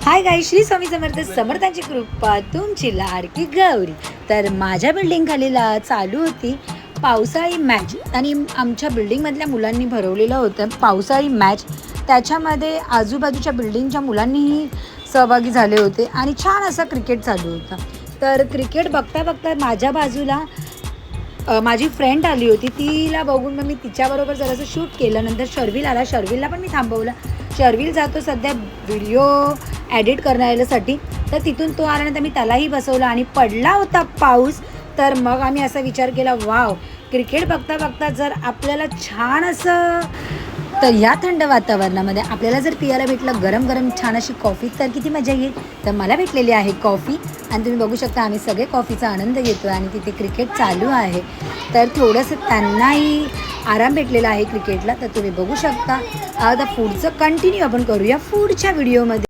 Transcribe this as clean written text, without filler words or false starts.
हाय गाई, श्री स्वामी समर्थ. समर्थांची कृपा तुमची लाडकी गौरी. तर माझ्या बिल्डिंग खालीला चालू होती पावसाळी मॅच आणि आमच्या बिल्डिंगमधल्या मुलांनी भरवलेलं होतं पावसाळी मॅच. त्याच्यामध्ये आजूबाजूच्या बिल्डिंगच्या मुलांनीही सहभागी झाले होते आणि छान असं क्रिकेट चालू होतं. तर क्रिकेट बघता बघता माझ्या बाजूला माझी फ्रेंड आली होती. तिला बघून मग मी तिच्याबरोबर जरासं शूट केलं. नंतर शर्विल आला, शर्विलला पण मी थांबवलं. शर्विल जातो सध्या व्हिडिओ एडिट करण्यासाठी, तर तिथून तो आल्यानंतर मी त्यालाही बसवलं आणि पडला होता पाऊस. तर मग आम्ही असा विचार केला, वाव, क्रिकेट बघता बघता जर आपल्याला छान असं, तर या थंड वातावरणामध्ये आपल्याला जर पियाला भेटलं गरम गरम छान अशी कॉफी, तर किती मजा येईल. तर मला भेटलेली आहे कॉफी आणि तुम्ही बघू शकता आम्ही सगळे कॉफीचा आनंद घेतो आणि तिथे क्रिकेट चालू आहे. तर थोडंसं त्यांनाही आराम भेटलेला आहे क्रिकेटला. तर तुम्ही बघू शकता. आता पुढचं कंटिन्यू आपण करूया पुढच्या व्हिडिओमध्ये.